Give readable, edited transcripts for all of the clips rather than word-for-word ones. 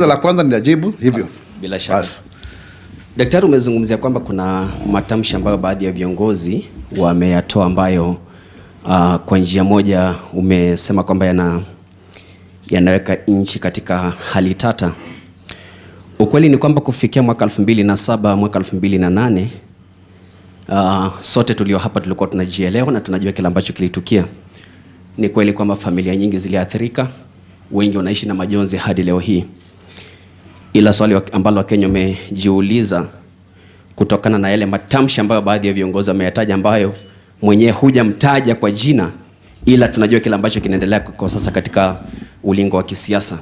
La kwanza ninajibu hivyo. Bila shaka. Daktari, umezungumzia kwamba kuna matamshi ambayo baadhi ya viongozi wameyatoa ambayo kwa njia moja umesema kwamba yanaweka nchi katika hali tata. Ukweli ni kwamba kufikia mwaka 2007, mwaka 2008 sote tulio hapa tulikuwa tunajielewa na tunajua kile ambacho kilitukia. Ni kweli kwamba familia nyingi ziliathirika, wengi wanaishi na majonzi hadi leo hii. Ila swali ambalo Wakenya wamejiuliza kutokana na yale matamshi ambayo baadhi ya viongozi wameyataja ambayo mwenyewe hujamtaja kwa jina, ila tunajua kile ambacho kinaendelea kwa sasa katika ulingo wa kisiasa.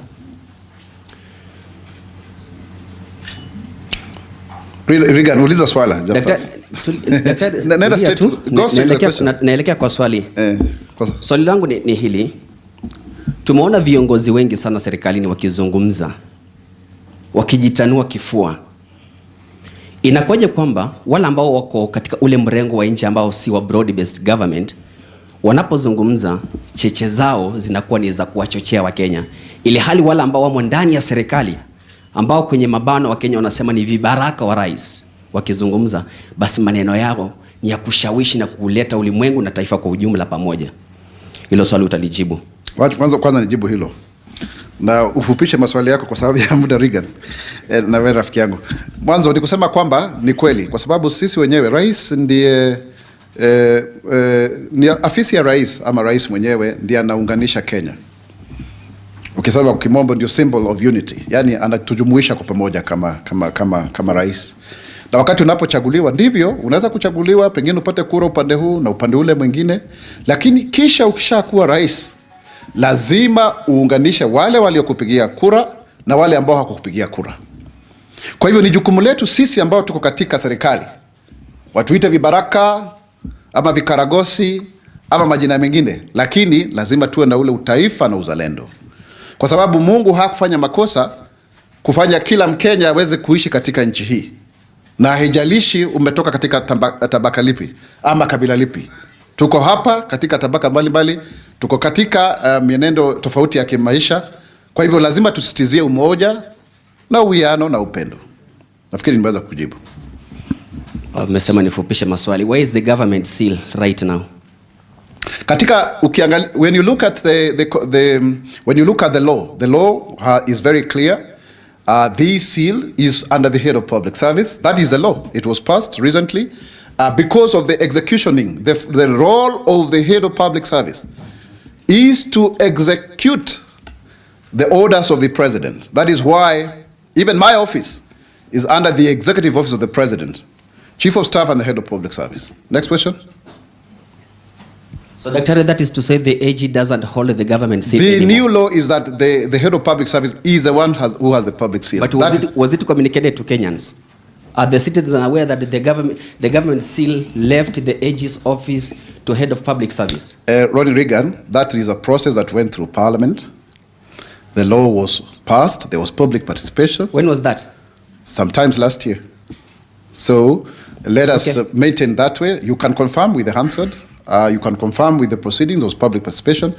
Regan, uliza swala. Naelekea kwa swali. Swali langu ni hili. Tumeona viongozi wengi sana serikalini wakizungumza, wakijitanua kifua. Inakuwaje kwamba wale ambao wako katika ule mrengo wa nchi ambao si wa broad based government wanapozungumza cheche zao zinakuwa ni za kuwachochea Wakenya, ili hali wale ambao wamo ndani ya serikali ambao kwenye mabano Wakenya wanasema ni vibaraka wa rais wakizungumza, basi maneno yao ni ya kushawishi na kuleta ulimwengu na taifa kwa ujumla pamoja? Hilo swali utalijibu? Kwanza nijibu hilo. Na ufupishe maswali yako kwa sababu ya muda, Regan. Na wewe rafiki yangu. Mwanzo ni kusema kwamba ni kweli kwa sababu sisi wenyewe rais ndiye ni afisi ya rais ama rais mwenyewe ndiye anaunganisha Kenya. Ukisema kwa kimombo ndio symbol of unity. Yaani anatujumuisha kwa pamoja kama rais. Na wakati unapochaguliwa ndivyo unaweza kuchaguliwa pengine upate kura upande huu na upande ule mwingine, lakini kisha ukishakuwa rais lazima uunganishe wale waliokupigia kura na wale ambao hawakukupigia kura. Kwa hivyo ni jukumu letu sisi ambao tuko katika serikali, watuite vibaraka ama vikaragosi ama majina mengine, lakini lazima tuwe na ule utaifa na uzalendo. Kwa sababu Mungu hakufanya makosa kufanya kila Mkenya aweze kuishi katika nchi hii. Na haijalishi umetoka katika tabaka lipi ama kabila lipi. Tuko hapa katika tabaka mbalimbali, tuko katika mienendo tofauti ya kimaisha. Kwa hivyo lazima tusitizie umoja na uwiano na upendo. Nafikiri nimeweza kujibu. Umesema nifupishe maswali. Where is the government seal right now? Katika ukiangalia, when you look at the law is very clear. The seal is under the head of public service. That is the law. It was passed recently. Because of the executioning, the role of the head of public service is to execute the orders of the president. That is why even my office is under the executive office of the president, chief of staff and the head of public service. Next question. So, Doctor, that is to say the AG doesn't hold the government seal The anymore. new law is that the head of public service is the one who has the public seal. But was it communicated to Kenyans? Are the citizens aware that the government seal left the AG's office to head of public service? Ronnie Reagan, that is a process that went through Parliament. The law was passed. There was public participation. When was that? Sometimes last year. So let us maintain that way. You can confirm with the Hansard. You can confirm with the proceedings. There was public participation.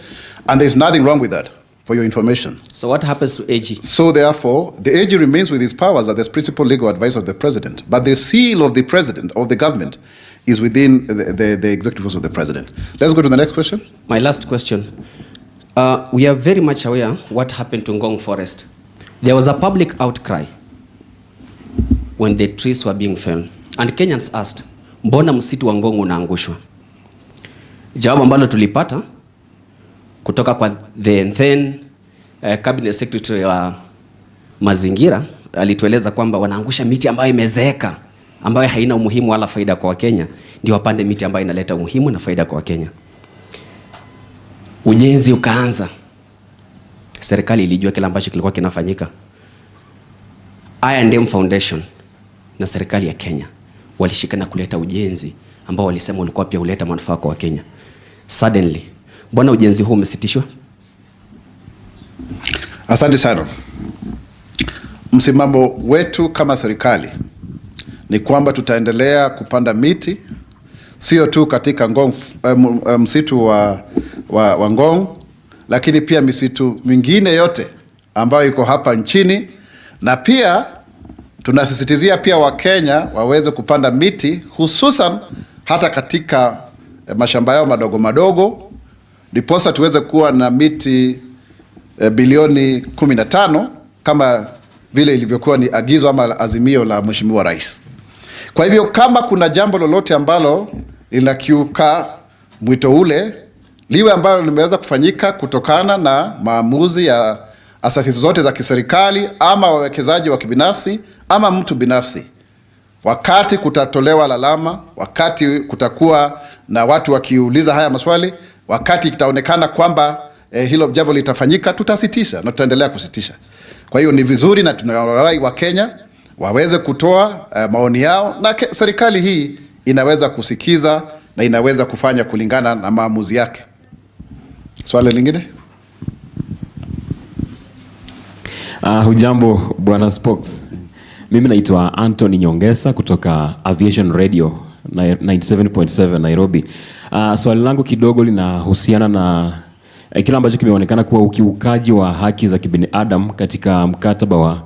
And there's nothing wrong with that, for your information. So what happens to AG? So therefore, the AG remains with his powers as the principal legal advisor of the president. But the seal of the president, of the government, is within the executive office of the president. Let's go to the next question. My last question. We are very much aware what happened to Ngong Forest. There was a public outcry when the trees were being felled. And Kenyans asked, mbona msitu wa Ngong unaangushwa? Jawabu ambalo tulipata kutoka kwa the then cabinet secretary wa mazingira alitueleza kwamba wanaangusha miti ambayo imezeeka, ambayo haina umuhimu wala faida kwa Wakenya, ndio wapande miti ambayo inaleta umuhimu na faida kwa Wakenya. Ujenzi ukaanza. Serikali ilijua kile ambacho kilikuwa kinafanyika. I&M Foundation na serikali ya Kenya walishikana kuleta ujenzi ambao walisema ulikuwa pia uleta manufaa kwa Wakenya. Suddenly, mbona ujenzi huu umesitishwa? Asante sana. Msimamo wetu kama serikali ni kwamba tutaendelea kupanda miti, sio tu katika Ngong, msitu wa Ngong, lakini pia misitu mingine yote ambayo iko hapa nchini na pia tunasisitizia pia Wakenya waweze kupanda miti, hususan hata katika mashamba yao madogo madogo, ndiposa tuweze kuwa na miti bilioni 15 kama vile ilivyokuwa ni agizo ama azimio la Mheshimiwa Rais. Kwa hivyo kama kuna jambo lolote ambalo linakiuka mwito ule, liwe ambalo limeweza kufanyika kutokana na maamuzi ya asasi zote za kiserikali ama wawekezaji wa kibinafsi ama mtu binafsi, wakati kutatolewa lalama, wakati kutakuwa na watu wakiuliza haya maswali, wakati itaonekana kwamba hilo jambo litafanyika, tutasitisha na tutaendelea kusitisha. Kwa hiyo ni vizuri na tunawarai wa Kenya waweze kutoa maoni yao, na serikali hii inaweza kusikiza na inaweza kufanya kulingana na maamuzi yake. Swali lingine? Hujambo Bwana Spokes. Mimi naitwa Anthony Nyongesa kutoka Aviation Radio 97.7 Nairobi. Swali langu kidogo linahusiana na kile ambacho kimeonekana kuwa ukiukaji wa haki za kibinadamu katika mkataba wa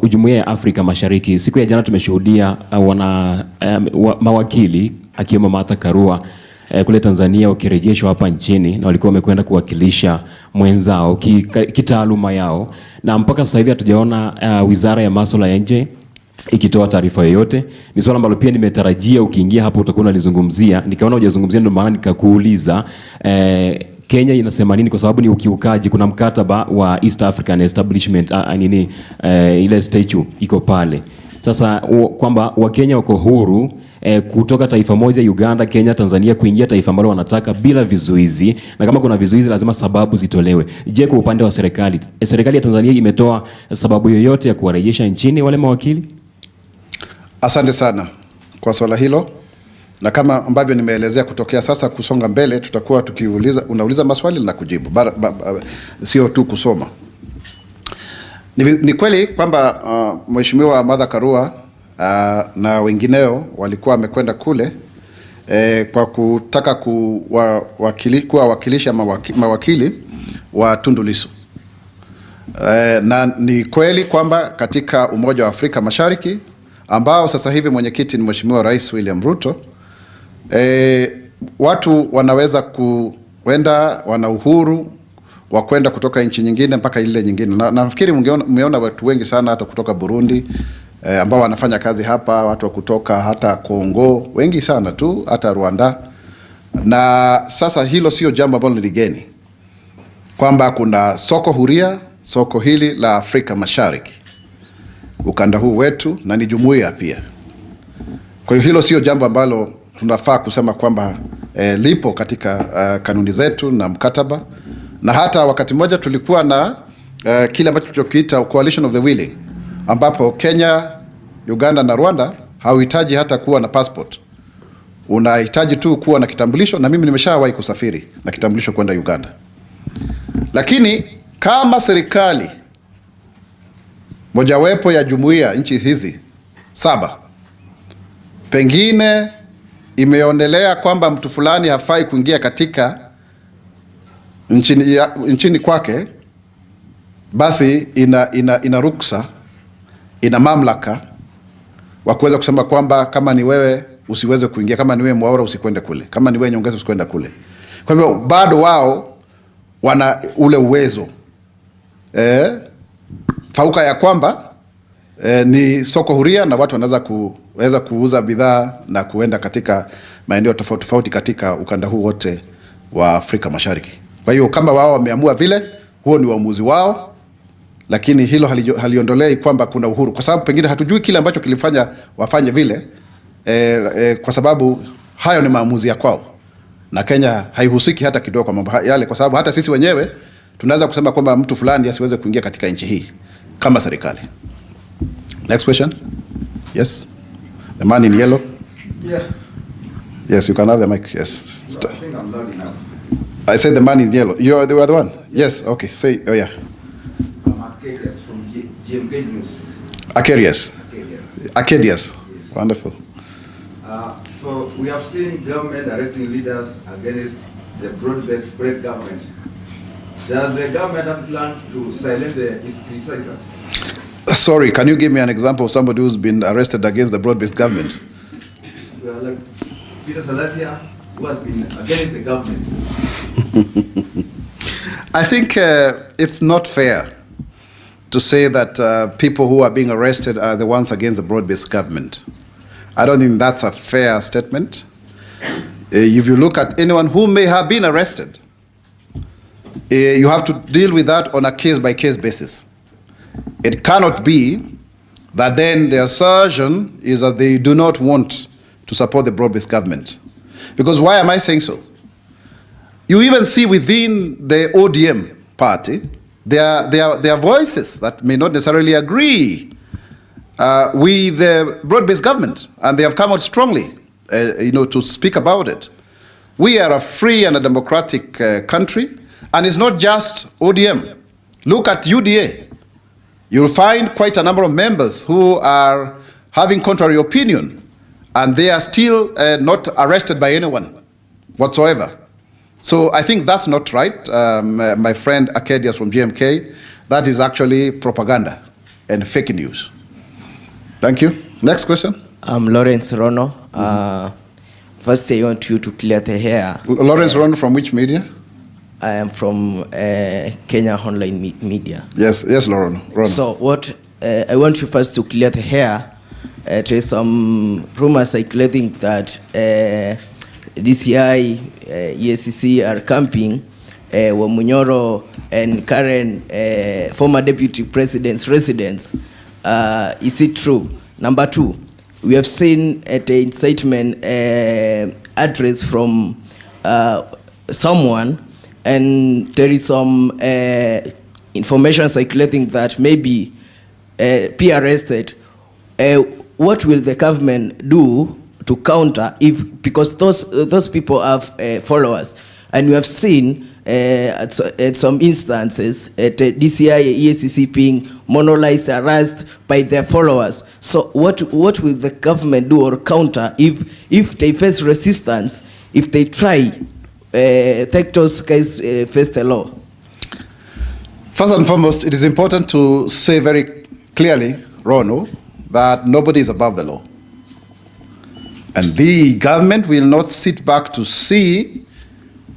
Jumuiya ya Afrika Mashariki. Siku ya jana tumeshuhudia mawakili akiwemo Martha Karua kule Tanzania wakirejeshwa hapa nchini, na walikuwa wamekwenda kuwakilisha mwenzao kitaaluma yao, na mpaka sasa hivi hatujaona Wizara ya Masuala ya Nje ikitoa taarifa yoyote. Ni swala ambalo pia nimetarajia ukiingia hapo utakuwa unalizungumzia, nikaona hujazungumzia, ndio maana nikakuuliza Kenya inasema nini, kwa sababu ni ukiukaji. Kuna mkataba wa East African Establishment ile statue iko pale. Sasa kwamba Wakenya wako huru kutoka taifa moja, Uganda, Kenya, Tanzania, kuingia taifa ambalo wanataka bila vizuizi, na kama kuna vizuizi lazima sababu zitolewe. Je, kwa upande wa serikali, serikali ya Tanzania imetoa sababu yoyote ya kuwarejesha nchini wale mawakili? Asante sana kwa swala hilo, na kama ambavyo nimeelezea, kutokea sasa kusonga mbele tutakuwa unauliza maswali na kujibu, sio tu kusoma. Ni kweli kwamba Mheshimiwa Martha Karua na wengineo walikuwa wamekwenda kule kwa kutaka kuwakilisha mawakili wa Tundu Lissu. Na ni kweli kwamba katika Umoja wa Afrika Mashariki, ambao sasa hivi mwenyekiti ni Mheshimiwa Rais William Ruto, watu wanaweza kuenda, wana uhuru wa kwenda kutoka nchi nyingine mpaka ile nyingine. Na nafikiri mmeona watu wengi sana hata kutoka Burundi ambao wanafanya kazi hapa, watu wa kutoka hata Kongo, wengi sana tu, hata Rwanda. Na sasa hilo sio jambo ambalo ni ligeni, kwamba kuna soko huria, soko hili la Afrika Mashariki, ukanda huu wetu, na ni jumuiya pia. Kwa hiyo hilo sio jambo ambalo tunafaa kusema kwamba lipo katika kanuni zetu na mkataba. Na hata wakati mmoja tulikuwa na kile ambacho tulichokiita Coalition of the Willing, ambapo Kenya, Uganda na Rwanda hauhitaji hata kuwa na passport. Unahitaji tu kuwa na kitambulisho, na mimi nimeshawahi kusafiri na kitambulisho kwenda Uganda. Lakini kama serikali mojawapo ya jumuiya nchi hizi 7 pengine imeonelea kwamba mtu fulani hafai kuingia katika nchini kwake, basi ina ruksa, ina mamlaka wa kuweza kusema kwamba kama ni wewe usiweze kuingia, kama ni wewe Mwaura usikwende kule, kama ni wewe Nyongesa usikwenda kule. Kwa hivyo bado wao wana ule uwezo fauka ya kwamba ni soko huria, na watu wanaweza kuuza bidhaa na kuenda katika maeneo tofauti tofauti katika ukanda huu wote wa Afrika Mashariki. Kwa hiyo kama wao wameamua vile, huo ni uamuzi wao, lakini hilo haliondolei kwamba kuna uhuru, kwa sababu pengine hatujui kile ambacho kilifanya wafanye vile, kwa sababu hayo ni maamuzi ya kwao, na Kenya haihusiki hata kidogo kwa mambo yale, kwa sababu hata sisi wenyewe tunaweza kusema kwamba mtu fulani asiweze kuingia katika nchi hii kama serikali. Next question. Yes. The man in yellow. Yeah. Yes, you can have the mic. Yes. I think I'm loud enough. I said the man in yellow. You are the other one? Yes. Okay. Say, oh yeah. I'm Arcadius from GMK News. Arcadius. Arcadius. Arcadius. Yes. Wonderful. So we have seen government arresting leaders against the broad-based spread government. Does the government have plan to silence its criticizers? Sorry, can you give me an example of somebody who's been arrested against the broad-based government? Well, like Peter Salasia, who has been against the government. I think it's not fair to say that people who are being arrested are the ones against the broad-based government. I don't think that's a fair statement. If you look at anyone who may have been arrested, you have to deal with that on a case-by-case basis. It cannot be that then the assertion is that they do not want to support the broad-based government. Because why am I saying so? You even see within the ODM party, there are voices that may not necessarily agree with the broad-based government, and they have come out strongly, to speak about it. We are a free and a democratic country, and it's not just ODM. Look at UDA. You'll find quite a number of members who are having contrary opinion, and they are still not arrested by anyone whatsoever. So I think that's not right. My friend Arcadius from GMK, that is actually propaganda and fake news. Thank you. Next question. I'm Lawrence Rono. First, I want you to clear the hair. Lawrence Rono from which media? I am from Kenya Online Media. Yes, Rono. So what I want you first to clear the hair. There's some rumors circulating that DCI, EACC are camping Wamunyoro and Karen, former deputy president's residence. Is it true? Number two, we have seen at the incitement address from someone, and there is some information circulating that maybe be arrested. What will the government do to counter because those people have followers, and we have seen at some instances at DCI, EACC being monolized, harassed by their followers. So what will the government do or counter if they face resistance, if they try take those guys face the law? First and foremost, it is important to say very clearly, Rono, that nobody is above the law. And the government will not sit back to see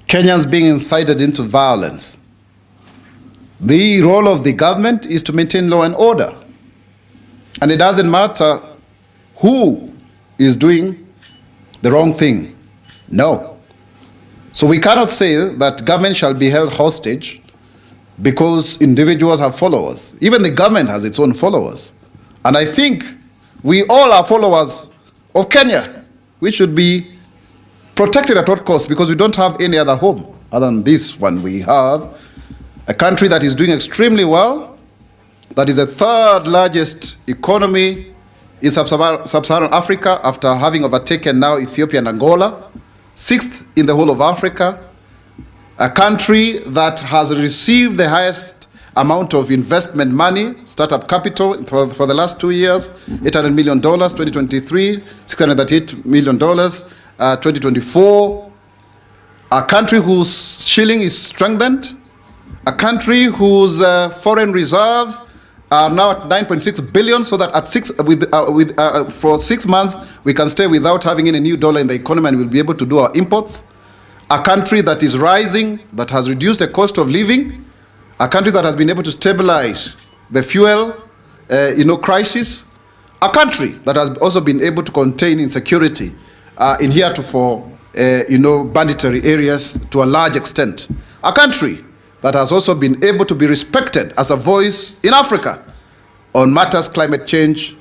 Kenyans being incited into violence. The role of the government is to maintain law and order. And it doesn't matter who is doing the wrong thing. No. So we cannot say that government shall be held hostage because individuals have followers. Even the government has its own followers. And I think we all are followers of Kenya. We should be protected at all costs because we don't have any other home other than this one. We have a country that is doing extremely well, that is the third largest economy in sub-Saharan Africa after having overtaken now Ethiopia and Angola, sixth in the whole of Africa, a country that has received the highest amount of investment money, startup capital for the last 2 years, $800 million, 2023, $638 million, 2024. A country whose shilling is strengthened, a country whose foreign reserves are now at 9.6 billion, so that at for 6 months we can stay without having any new dollar in the economy and we'll be able to do our imports. A country that is rising, that has reduced the cost of living, a country that has been able to stabilize the fuel crisis, a country that has also been able to contain insecurity in heretofore banditry areas to a large extent, a country that has also been able to be respected as a voice in Africa on matters climate change,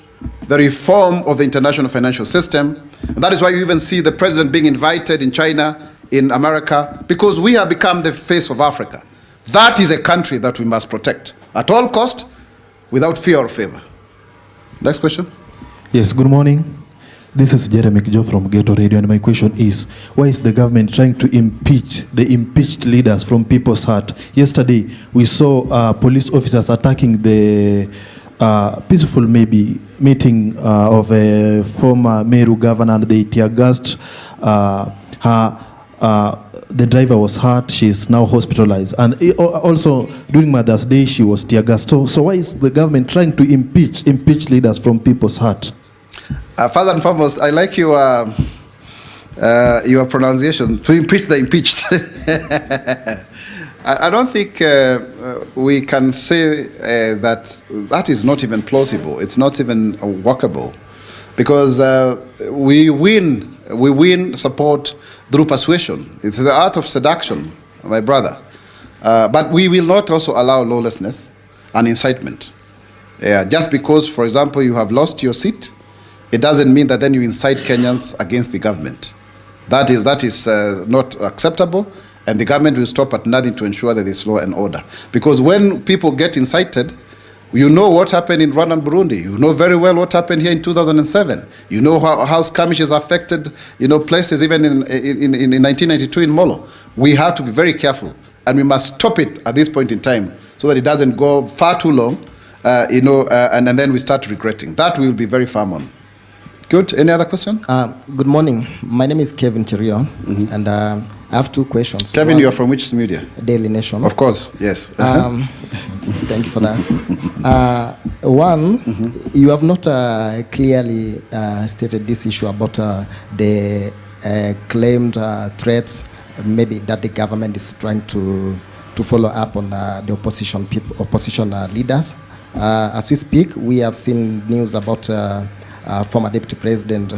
the reform of the international financial system. And that is why you even see the president being invited in China, in America, because we have become the face of Africa. That is a country that we must protect at all cost, without fear or favor. Next question. Yes, good morning. This is Jeremy Kijo from Ghetto Radio, and my question is, why is the government trying to impeach the impeached leaders from People's Heart? Yesterday, we saw police officers attacking the peaceful meeting of a former Meru governor, and they tear gassed her the driver was hurt. She is now hospitalized. And also, during Mother's Day, she was tear gassed. So why is the government trying to impeach leaders from people's heart? First and foremost, I like your pronunciation, to impeach the impeached. I don't think we can say that is not even plausible. It's not even workable, because we win support through persuasion. It's the art of seduction, my brother. But we will not also allow lawlessness and incitement. Just because, for example, you have lost your seat, it doesn't mean that then you incite Kenyans against the government. That is not acceptable, and the government will stop at nothing to ensure that there's law and order. Because when people get incited, you know what happened in Rwanda and Burundi. You know very well what happened here in 2007. You know how skirmishes affected, places even in 1992 in Molo. We have to be very careful, and we must stop it at this point in time so that it doesn't go far too long, and then we start regretting. That we will be very firm on. Good. Any other question? Good morning. My name is Kevin Chirio, and I have two questions. Kevin, you are from which media? Daily Nation. Of course, yes. Thank you for that. One, you have not clearly stated this issue about the claimed threats, maybe that the government is trying to follow up on the opposition leaders. As we speak, we have seen news about former Deputy President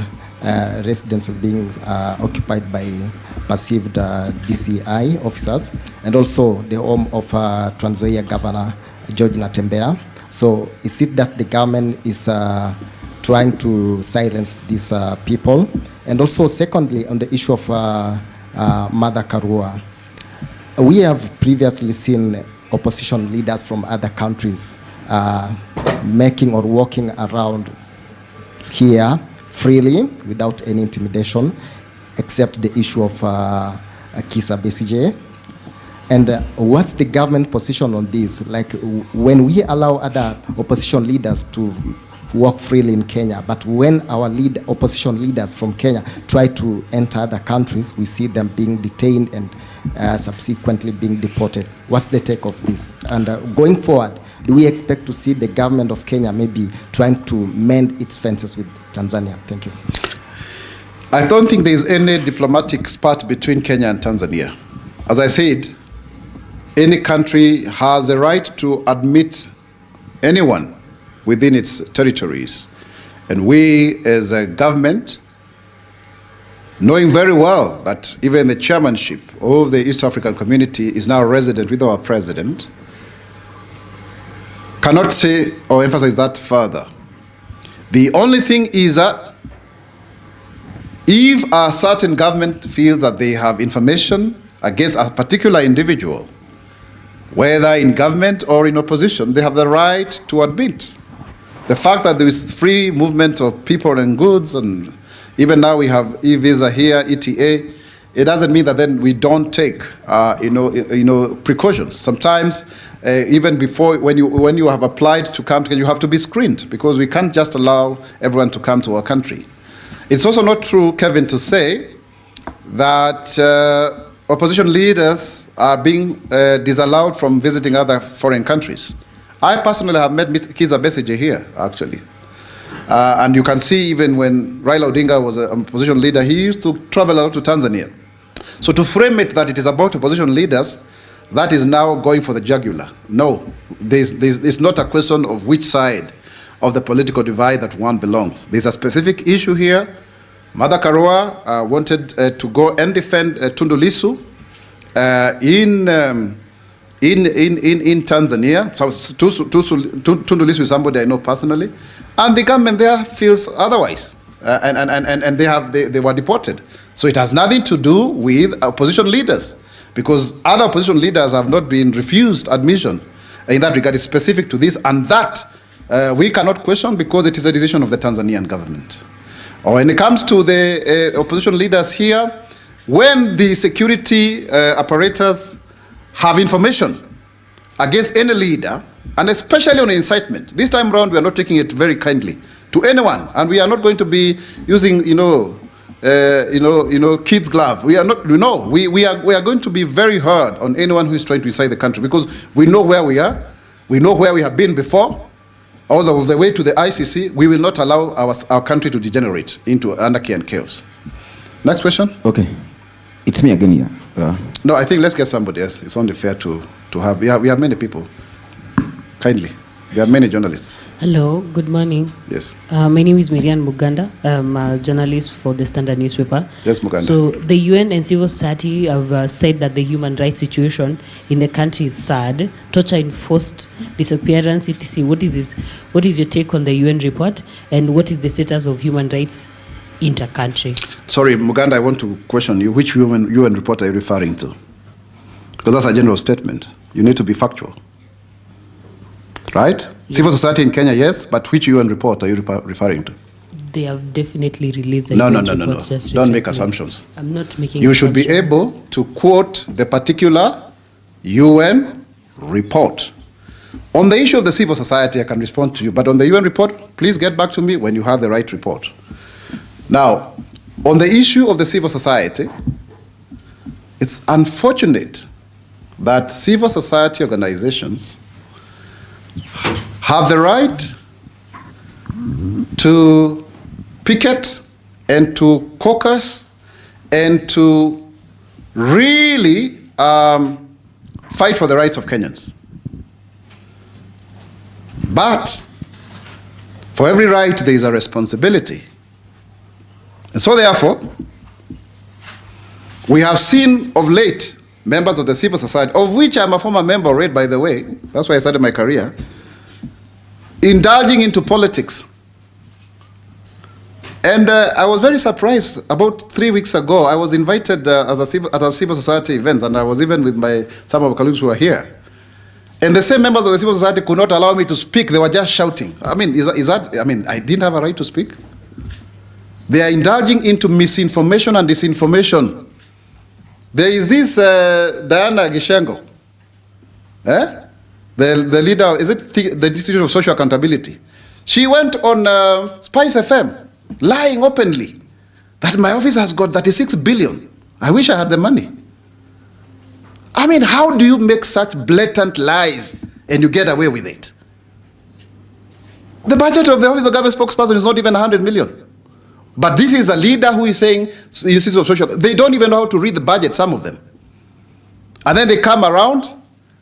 residences being occupied by perceived DCI officers, and also the home of Trans Nzoia Governor George Natembeya. So is it that the government is trying to silence these people? And also, secondly, on the issue of Martha Karua, we have previously seen opposition leaders from other countries making or walking around here freely without any intimidation, except the issue of Kizza Besigye. And what's the government position on this? Like, when we allow other opposition leaders to walk freely in Kenya, but when our opposition leaders from Kenya try to enter other countries, we see them being detained and subsequently being deported. What's the take of this? And going forward, do we expect to see the government of Kenya maybe trying to mend its fences with Tanzania? Thank you. I don't think there is any diplomatic spat between Kenya and Tanzania. As I said, any country has a right to admit anyone within its territories. And we, as a government, knowing very well that even the chairmanship of the East African Community is now resident with our president, cannot say or emphasize that further. The only thing is that if a certain government feels that they have information against a particular individual, whether in government or in opposition, they have the right to admit. The fact that there is free movement of people and goods, and even now we have e-visa here, ETA, it doesn't mean that then we don't take precautions. Sometimes even before, when you have applied to come, you have to be screened, because we can't just allow everyone to come to our country. It's also not true, Kevin, to say that opposition leaders are being disallowed from visiting other foreign countries. I personally have met Kizza Besigye here, actually. And you can see even when Raila Odinga was an opposition leader, he used to travel out to Tanzania. So to frame it that it is about opposition leaders, that is now going for the jugular. No, it's not a question of which side of the political divide that one belongs. There's a specific issue here. Martha Karua wanted to go and defend Tundu Lissu in Tanzania. So Tundu Lissu is somebody I know personally, and the government there feels otherwise, and they were deported. So it has nothing to do with opposition leaders, because other opposition leaders have not been refused admission. In that regard, it's specific to this, and that we cannot question, because it is a decision of the Tanzanian government. Or when it comes to the opposition leaders here, when the security apparatus have information against any leader, and especially on incitement, this time around we are not taking it very kindly to anyone, and we are not going to be using, kids glove. We are not. We are going to be very hard on anyone who is trying to incite the country, because we know where we are. We know where we have been before. All of the way to the ICC. We will not allow our country to degenerate into anarchy and chaos. Next question. Okay, it's me again here. No, I think let's get somebody else. It's only fair to have. We have many people. Kindly. There are many journalists. Hello, good morning. Yes. My name is Marian Muganda. I'm a journalist for the Standard newspaper. Yes, Muganda. So the UN and civil society have said that the human rights situation in the country is sad. Torture, enforced disappearance, etc. What is your take on the UN report, and what is the status of human rights inter-country? Sorry, Muganda, I want to question you. Which UN report are you referring to? Because that's a general statement. You need to be factual. Right? Yeah. Civil society in Kenya, yes, but which UN report are you referring to? They have definitely released the No. report. Don't make assumptions. I'm not making You should be able to quote the particular UN report. On the issue of the civil society, I can respond to you, but on the UN report, please get back to me when you have the right report. Now, on the issue of the civil society, it's unfortunate that civil society organizations have the right to picket and to caucus and to really fight for the rights of Kenyans. But for every right, there is a responsibility. And so therefore, we have seen of late members of the civil society, of which I'm a former member already, by the way, that's why I started my career, indulging into politics. And I was very surprised. About 3 weeks ago, I was invited at a civil society event, and I was even with some of my colleagues who are here. And the same members of the civil society could not allow me to speak. They were just shouting. I mean, I didn't have a right to speak. They are indulging into misinformation and disinformation. There is this Diana Gachagua, the leader, is it the Institute of Social Accountability? She went on Spice FM, lying openly that my office has got 36 billion. I wish I had the money. I mean, how do you make such blatant lies and you get away with it? The budget of the Office of Government Spokesperson is not even 100 million. But this is a leader who is saying, Institute of Social, they don't even know how to read the budget, some of them. And then they come around,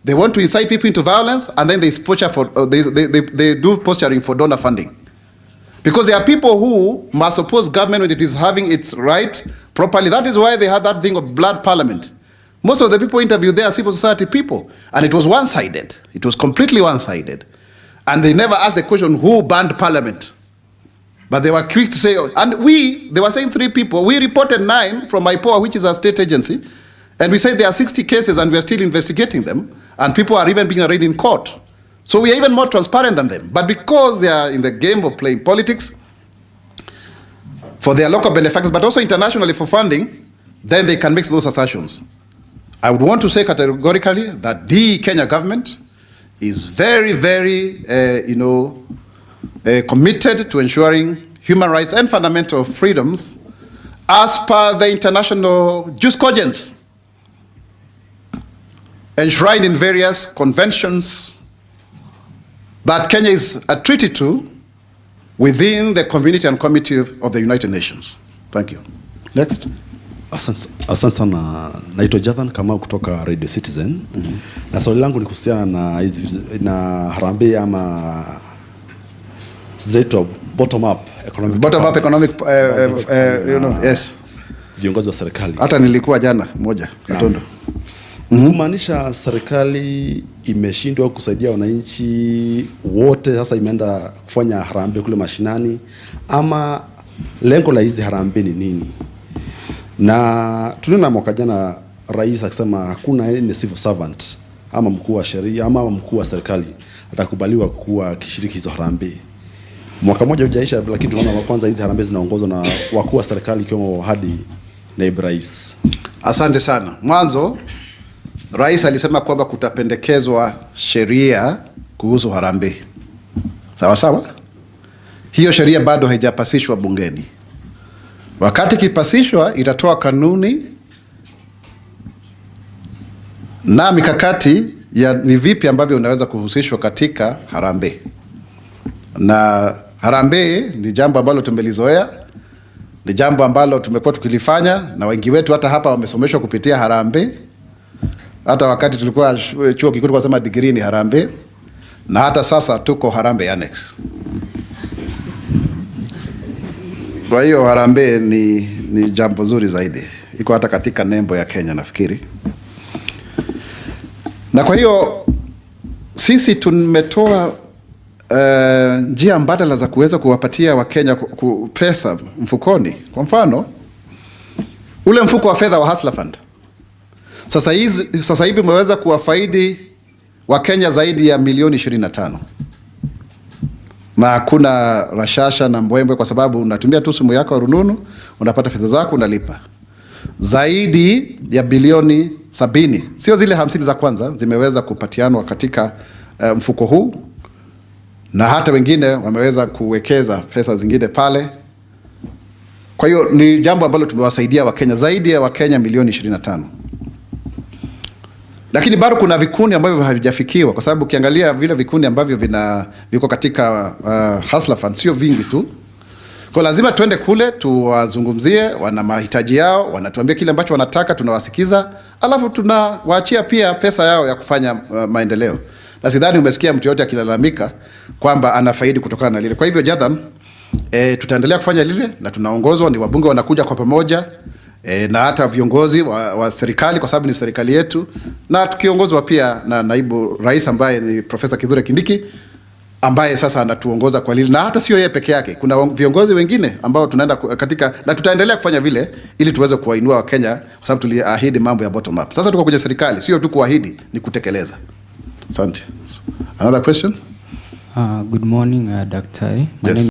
they want to incite people into violence, and then they do posturing for donor funding. Because there are people who must oppose government when it is having its right properly. That is why they had that thing of blood parliament. Most of the people interviewed there are civil society people, and it was one-sided. It was completely one-sided. And they never asked the question, who banned parliament? But they were quick to say, and they were saying 3 people. We reported 9 from IPOA, which is a state agency, and we said there are 60 cases and we are still investigating them, and people are even being arraigned in court. So we are even more transparent than them. But because they are in the game of playing politics for their local benefactors, but also internationally for funding, then they can make those assertions. I would want to say categorically that the Kenya government is very, very, committed to ensuring human rights and fundamental freedoms as per the international jurisprudence enshrined in various conventions that Kenya is a treaty to within the community and committee of the United Nations. Thank you. Next. Asante sana, naitwa Jathan Kamau kutoka Radio Citizen. Na swali langu ni kuhusiana na harambee ama bottom up economic yes, viongozi wa serikali. Hata nilikuwa jana moja Katondo. Kumaanisha serikali imeshindwa kusaidia wananchi wote, sasa imeenda kufanya harambee kule mashinani, ama lengo la hizi harambee ni nini? Na tuliona mwaka jana rais akisema hakuna any civil servant ama mkuu wa sheria ama mkuu wa serikali atakubaliwa kuwa kishiriki hizo harambee. Mwaka mmoja hujaisha, lakini tunaona kwanza hizi harambee zinaongozwa na wakuu wa serikali ikiwemo hadi naibu rais. Asante sana. Mwanzo rais alisema kwamba kutapendekezwa sheria kuhusu harambee. Sawa sawa? Hiyo sheria bado haijapasishwa bungeni. Wakati kipasishwa itatoa kanuni na mikakati ya ni vipi ambavyo unaweza kuhusishwa katika harambee. Na harambee ni jambo ambalo tumelizoea, ni jambo ambalo tumekuwa tukilifanya, na wengi wetu hata hapa wamesomeshwa kupitia harambee. Hata wakati tulikuwa chuo kikuu tulikuwa sema degree ni harambee, na hata sasa tuko harambee annex. Kwa hiyo harambee ni jambo zuri zaidi. Iko hata katika nembo ya Kenya nafikiri. Na kwa hiyo sisi tumetoa njia mbadala za kuweza kuwapatia Wakenya pesa mfukoni. Kwa mfano, ule mfuko wa fedha wa Hustler Fund. Sasa hivi umeweza kuwafaidi Wakenya zaidi ya milioni 25. Na hakuna rashasha na mbwembwe, kwa sababu unatumia tu simu yako ya rununu, unapata fedha zako, unalipa. Zaidi ya bilioni 70, sio zile 50 za kwanza, zimeweza kupatianwa katika mfuko huu, na hata wengine wameweza kuwekeza pesa zingine pale. Kwa hiyo ni jambo ambalo tumewasaidia Wakenya, zaidi ya Wakenya milioni 25. Lakini bado kuna vikundi ambavyo havijafikiwa, kwa sababu ukiangalia vile vikundi ambavyo viko katika Hustler Fund sio vingi tu. Kwa lazima tuende kule tuwazungumzie, wana mahitaji yao, wanatuambia kile ambacho wanataka, tunawasikiza, alafu tunawaachia pia pesa yao ya kufanya maendeleo. Na sidhani umesikia mtu yote akilalamika kwamba anafaidi kutokana na lile. Kwa hivyo Jatham, tutaendelea kufanya lile, na tunaongozwa, ni wabunge wanakuja kwa pamoja, na hata viongozi wa serikali, kwa sababu ni serikali yetu, na tukiongozwa pia na naibu rais ambaye ni Profesa Kithure Kindiki, ambaye sasa anatuongoza kwa lile. Na hata sio yeye peke yake, kuna viongozi wengine ambao tunaenda katika, na tutaendelea kufanya vile ili tuweze kuwainua Wakenya, kwa sababu tuliahidi mambo ya bottom up. Sasa tuko kwenye serikali, sio tu kuahidi, ni kutekeleza. Asante. Another question? Good morning, Dr. Yes.